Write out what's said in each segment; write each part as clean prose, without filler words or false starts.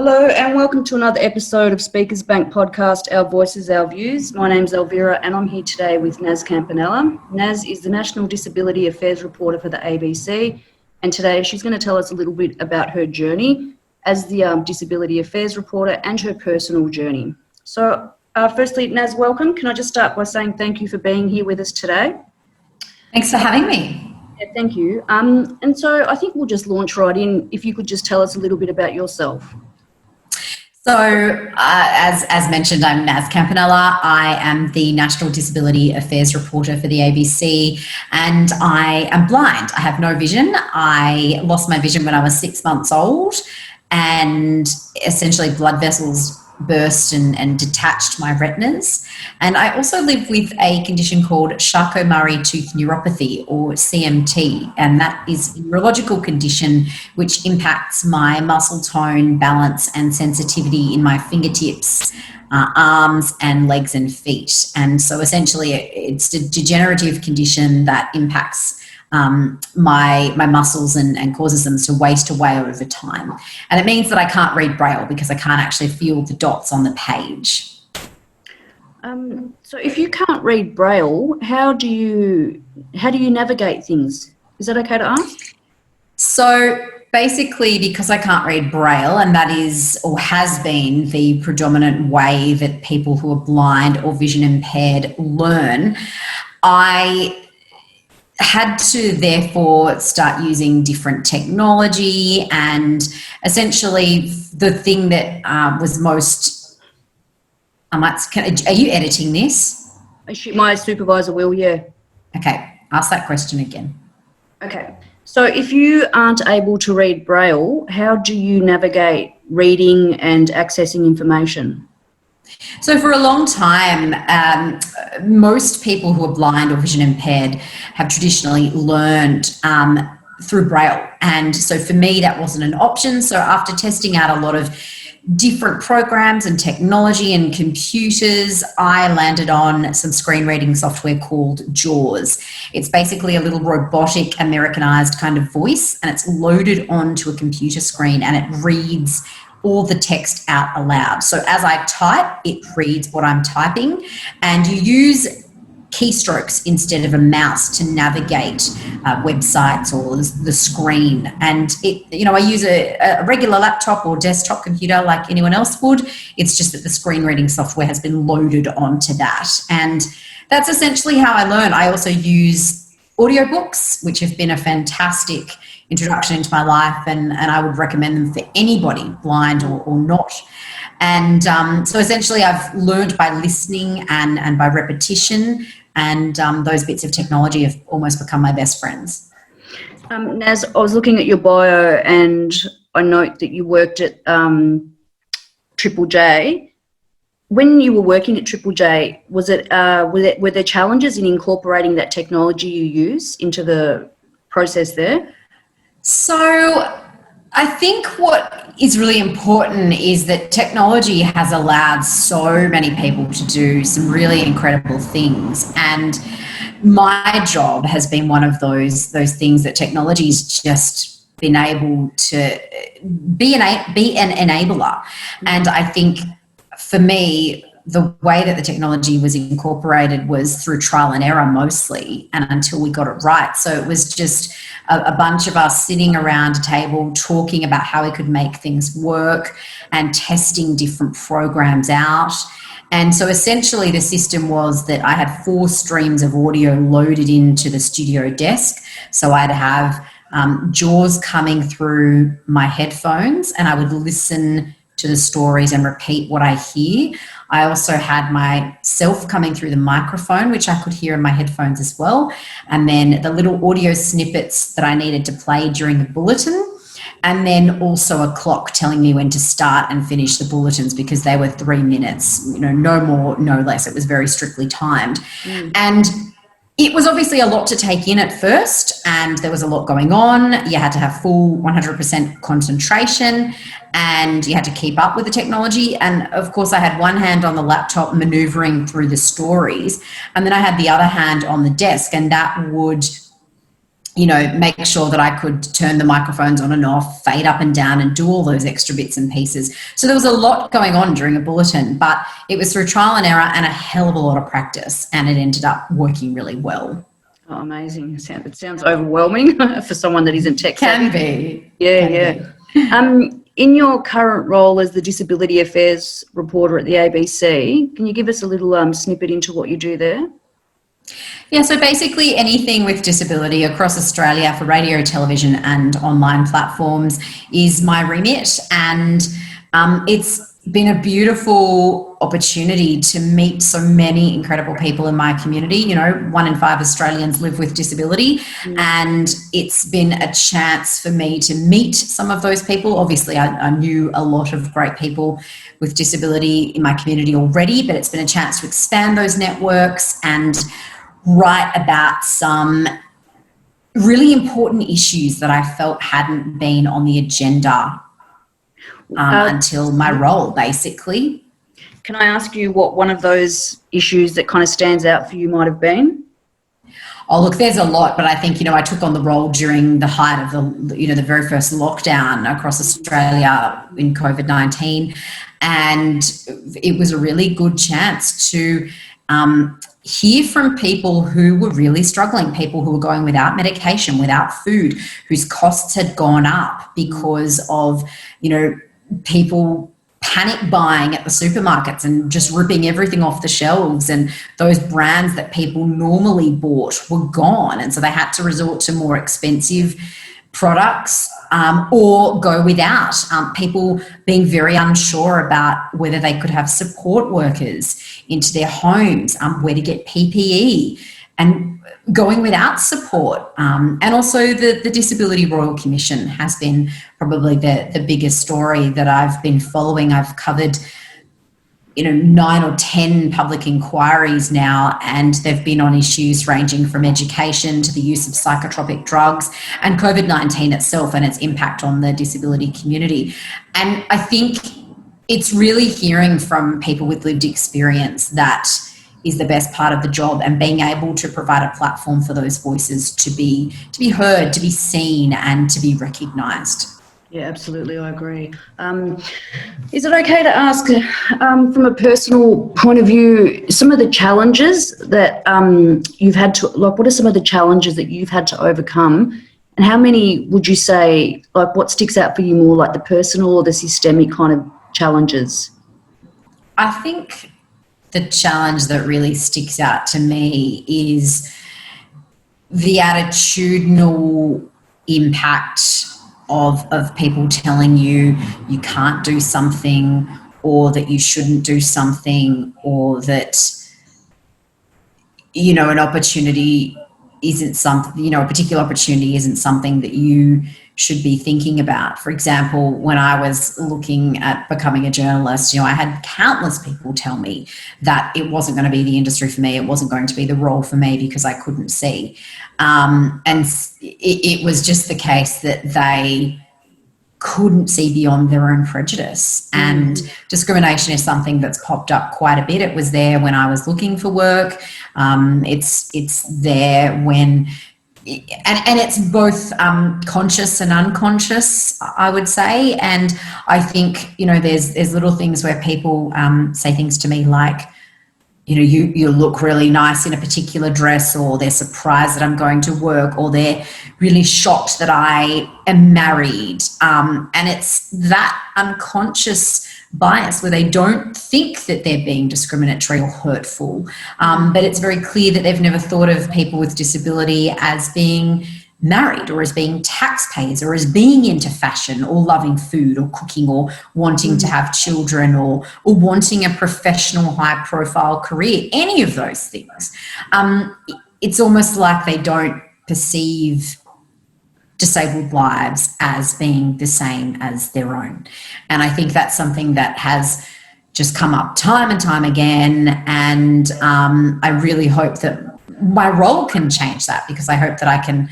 Hello and welcome to another episode of Speakers Bank podcast, Our Voices, Our Views. My name's Elvira and I'm here today with Nas Campanella. Nas is the National Disability Affairs reporter for the ABC, and today she's going to tell us a little bit about her journey as the Disability Affairs reporter and her personal journey. So firstly, Nas, welcome. Can I just start by saying thank you for being here with us today? Thanks for having me. Yeah, thank you. And so I think we'll just launch right in. If you could just tell us a little bit about yourself. So, as mentioned, I'm Nas Campanella. I am the National Disability Affairs reporter for the ABC, and I am blind. I have no vision. I lost my vision when I was 6 months old, and essentially blood vessels burst and detached my retinas. And I also live with a condition called Charcot-Marie-Tooth neuropathy, or CMT, and that is a neurological condition which impacts my muscle tone, balance and sensitivity in my fingertips, arms and legs and feet. And so essentially it's a degenerative condition that impacts my muscles and causes them to waste away over time. And it means that I can't read Braille because I can't actually feel the dots on the page. So if you can't read Braille, how do you navigate things? Is that okay to ask? So basically, because I can't read Braille, and that is or has been the predominant way that people who are blind or vision impaired learn, I had to therefore start using different technology, and essentially the thing that was most, are you editing this? My supervisor will, yeah. Okay, ask that question again. Okay, so if you aren't able to read Braille, how do you navigate reading and accessing information? So for a long time, most people who are blind or vision impaired have traditionally learned through Braille. And so for me, that wasn't an option. So after testing out a lot of different programs and technology and computers, I landed on some screen reading software called JAWS. It's basically a little robotic Americanized kind of voice, and it's loaded onto a computer screen and it reads all the text out aloud. So as I type, it reads what I'm typing, and you use keystrokes instead of a mouse to navigate websites or the screen. And I use a regular laptop or desktop computer like anyone else would. It's just that the screen reading software has been loaded onto that. And that's essentially how I learn. I also use audiobooks, which have been a fantastic introduction into my life, and I would recommend them for anybody, blind or not. And so essentially I've learned by listening and by repetition, and those bits of technology have almost become my best friends. Naz, I was looking at your bio and I note that you worked at Triple J. When you were working at Triple J, were there challenges in incorporating that technology you use into the process there? So I think what is really important is that technology has allowed so many people to do some really incredible things. And my job has been one of those things that technology's just been able to be an enabler. And I think for me, the way that the technology was incorporated was through trial and error mostly, and until we got it right. So it was just a bunch of us sitting around a table talking about how we could make things work and testing different programs out. And so essentially the system was that I had 4 streams of audio loaded into the studio desk. So I'd have JAWS coming through my headphones, and I would listen to the stories and repeat what I hear. I also had myself coming through the microphone, which I could hear in my headphones as well. And then the little audio snippets that I needed to play during the bulletin. And then also a clock telling me when to start and finish the bulletins, because they were 3 minutes, no more, no less. It was very strictly timed. And it was obviously a lot to take in at first, and there was a lot going on. You had to have full 100% concentration, and you had to keep up with the technology. And of course I had one hand on the laptop maneuvering through the stories, and then I had the other hand on the desk, and that would make sure that I could turn the microphones on and off, fade up and down, and do all those extra bits and pieces. So there was a lot going on during a bulletin, but it was through trial and error and a hell of a lot of practice, and it ended up working really well. Oh, amazing. It sounds overwhelming for someone that isn't tech savvy. Can be. Yeah. In your current role as the Disability Affairs reporter at the ABC, can you give us a little snippet into what you do there? Yeah, so basically anything with disability across Australia for radio, television and online platforms is my remit, and it's been a beautiful opportunity to meet so many incredible people in my community. 1 in 5 Australians live with disability, and it's been a chance for me to meet some of those people. Obviously, I knew a lot of great people with disability in my community already, but it's been a chance to expand those networks and write about some really important issues that I felt hadn't been on the agenda until my role, basically. Can I ask you what one of those issues that kind of stands out for you might have been? Oh, look, there's a lot, but I think, I took on the role during the height of the very first lockdown across Australia in COVID-19, and it was a really good chance to hear from people who were really struggling, people who were going without medication, without food, whose costs had gone up because of, people panic buying at the supermarkets and just ripping everything off the shelves, and those brands that people normally bought were gone, and so they had to resort to more expensive products or go without. People being very unsure about whether they could have support workers into their homes, where to get PPE, and going without support. And also the Disability Royal Commission has been probably the biggest story that I've been following. I've covered 9 or 10 public inquiries now, and they've been on issues ranging from education to the use of psychotropic drugs and COVID-19 itself and its impact on the disability community. And I think it's really hearing from people with lived experience that is the best part of the job, and being able to provide a platform for those voices to be heard, to be seen and to be recognised. Yeah, absolutely, I agree. Is it okay to ask, from a personal point of view, some of the challenges that you've had to, what are some of the challenges that you've had to overcome, and how many would you say, what sticks out for you more, like the personal or the systemic kind of challenges? I think the challenge that really sticks out to me is the attitudinal impact of people telling you can't do something, or that you shouldn't do something, or that an opportunity isn't something, a particular opportunity isn't something that you should be thinking about. For example, when I was looking at becoming a journalist, I had countless people tell me that it wasn't going to be the industry for me, it wasn't going to be the role for me because I couldn't see. And it was just the case that they couldn't see beyond their own prejudice. And discrimination is something that's popped up quite a bit. It was there when I was looking for work. It's there when, and it's both conscious and unconscious, I would say. And I think, there's little things where people say things to me like, you look really nice in a particular dress, or they're surprised that I'm going to work, or they're really shocked that I am married. And it's that unconscious bias where they don't think that they're being discriminatory or hurtful. But it's very clear that they've never thought of people with disability as being married, or as being taxpayers, or as being into fashion, or loving food, or cooking, or wanting to have children, or wanting a professional high profile career, any of those things. It's almost like they don't perceive disabled lives as being the same as their own. And I think that's something that has just come up time and time again. And I really hope that my role can change that, because I hope that I can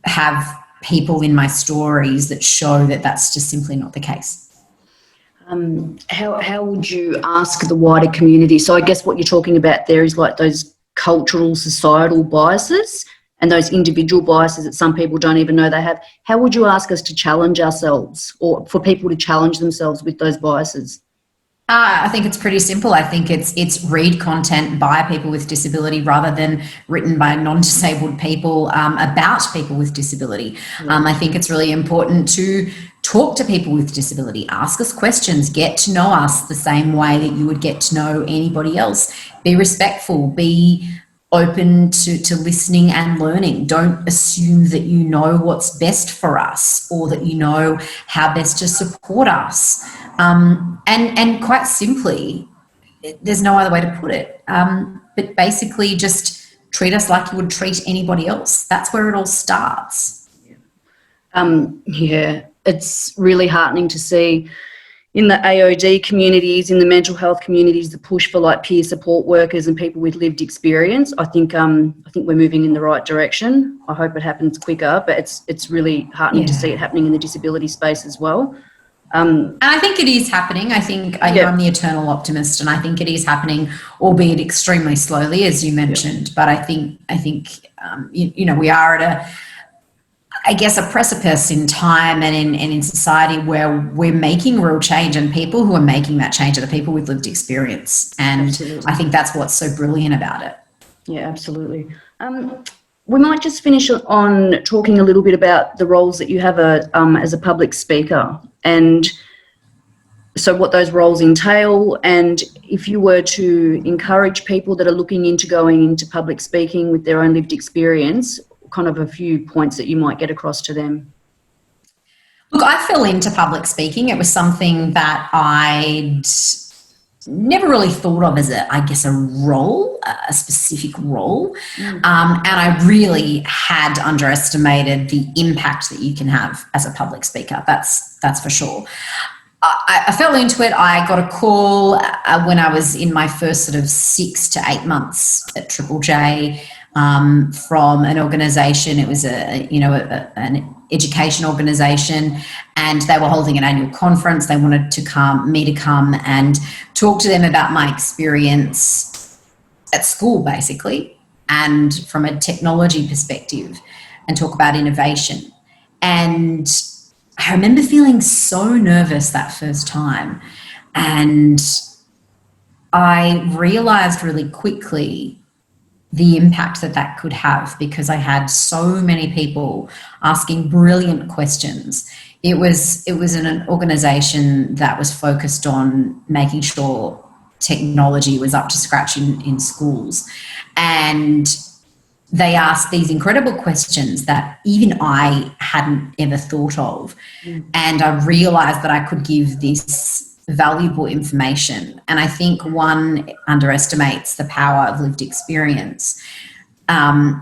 have people in my stories that show that that's just simply not the case. How would you ask the wider community? So I guess what you're talking about there is like those cultural, societal biases and those individual biases that some people don't even know they have, how would you ask us to challenge ourselves, or for people to challenge themselves with those biases? I think it's pretty simple. I think it's read content by people with disability rather than written by non-disabled people about people with disability. I think it's really important to talk to people with disability, ask us questions, get to know us the same way that you would get to know anybody else. Be respectful, be open to listening and learning. Don't assume that you know what's best for us or that you know how best to support us. And quite simply, there's no other way to put it, but basically just treat us like you would treat anybody else. That's where it all starts. Yeah, it's really heartening to see in the AOD communities, in the mental health communities, the push for like peer support workers and people with lived experience. I think we're moving in the right direction. I hope it happens quicker, but it's really heartening to see it happening in the disability space as well. And I think it is happening. I think I'm the eternal optimist, and I think it is happening, albeit extremely slowly, as you mentioned. But I think we are at a precipice in time and in society where we're making real change, and people who are making that change are the people with lived experience. And absolutely. I think that's what's so brilliant about it. Yeah, absolutely. We might just finish on talking a little bit about the roles that you have as a public speaker, and so what those roles entail, and if you were to encourage people that are looking into going into public speaking with their own lived experience, kind of a few points that you might get across to them. Look, I fell into public speaking. It was something that I'd never really thought of as a role, a specific role. And I really had underestimated the impact that you can have as a public speaker. That's for sure. I fell into it. I got a call when I was in my first sort of 6 to 8 months at Triple J from an organisation. It was an education organisation, and they were holding an annual conference. They wanted me to come and talk to them about my experience at school, basically, and from a technology perspective, and talk about innovation. And I remember feeling so nervous that first time, and I realised really quickly the impact that could have, because I had so many people asking brilliant questions. It was an organisation that was focused on making sure technology was up to scratch in schools, and they asked these incredible questions that even I hadn't ever thought of. And I realised that I could give this valuable information. And I think one underestimates the power of lived experience. And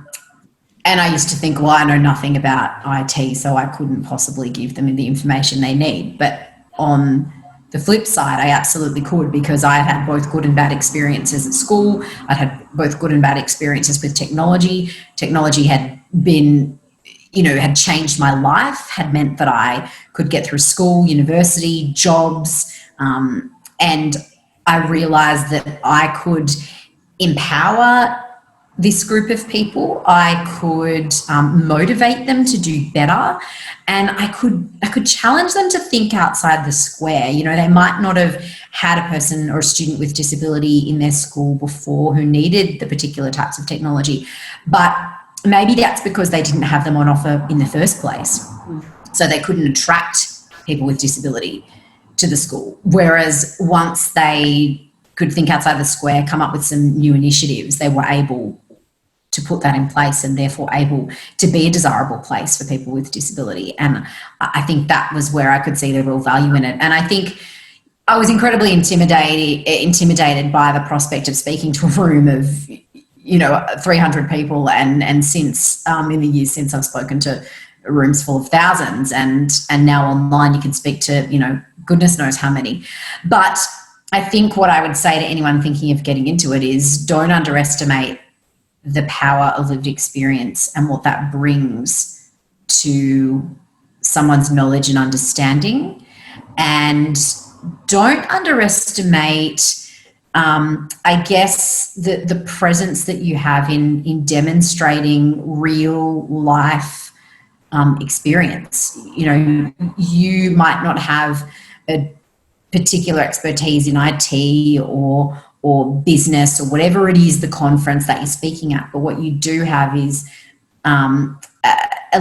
I used to think, well, I know nothing about IT, so I couldn't possibly give them the information they need. But on the flip side, I absolutely could, because I had both good and bad experiences at school. I'd had both good and bad experiences with technology. Technology had been, had changed my life, had meant that I could get through school, university, jobs. And I realized that I could empower this group of people. I could motivate them to do better, and I could challenge them to think outside the square. They might not have had a person or a student with disability in their school before who needed the particular types of technology, but maybe that's because they didn't have them on offer in the first place, so they couldn't attract people with disability to the school. Whereas once they could think outside the square, come up with some new initiatives, they were able to put that in place, and therefore able to be a desirable place for people with disability. And I think that was where I could see the real value in it. And I think I was incredibly intimidated by the prospect of speaking to a room of 300 people, and since in the years since, I've spoken to rooms full of thousands, and now online you can speak to goodness knows how many. But I think what I would say to anyone thinking of getting into it is, don't underestimate the power of lived experience and what that brings to someone's knowledge and understanding. And don't underestimate I guess the presence that you have in demonstrating real life experience. You know, you might not have a particular expertise in IT or business or whatever it is, the conference that you're speaking at, but what you do have is a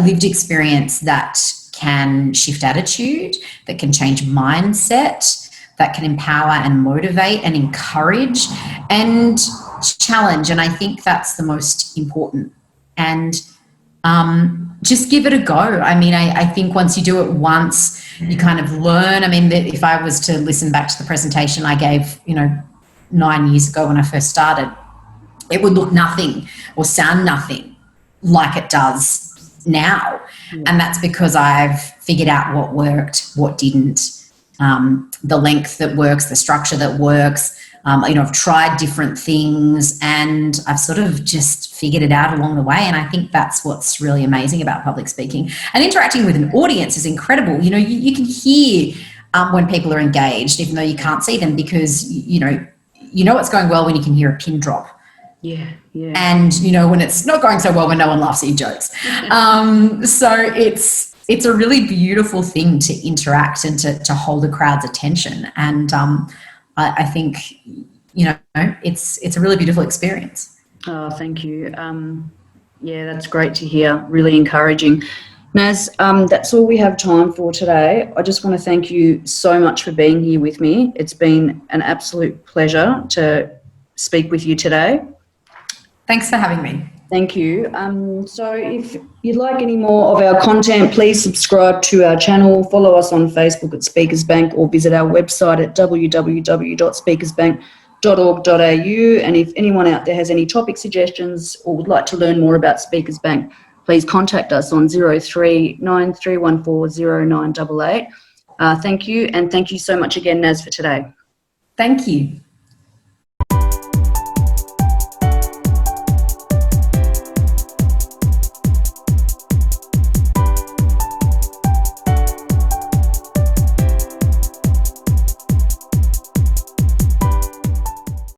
lived experience that can shift attitude, that can change mindset, that can empower and motivate and encourage and challenge. And I think that's the most important. And just give it a go. I mean, I think once you do it once, you kind of learn. I mean, if I was to listen back to the presentation I gave, 9 years ago when I first started, it would look nothing or sound nothing like it does now. Yeah. And that's because I've figured out what worked, what didn't, the length that works, the structure that works. I've tried different things and I've sort of just figured it out along the way. And I think that's what's really amazing about public speaking. And interacting with an audience is incredible. You can hear when people are engaged, even though you can't see them, because, you know it's going well when you can hear a pin drop. Yeah. And, when it's not going so well when no one laughs at your jokes. So it's a really beautiful thing to interact and to hold a crowd's attention. And I think, it's a really beautiful experience. Oh, thank you. Yeah, that's great to hear. Really encouraging. Naz, that's all we have time for today. I just want to thank you so much for being here with me. It's been an absolute pleasure to speak with you today. Thanks for having me. Thank you. So if you'd like any more of our content, please subscribe to our channel, follow us on Facebook at Speakers Bank, or visit our website at www.speakersbank.org.au. And if anyone out there has any topic suggestions or would like to learn more about Speakers Bank, please contact us on 0393140988. Thank you, and thank you so much again, Naz, for today. Thank you.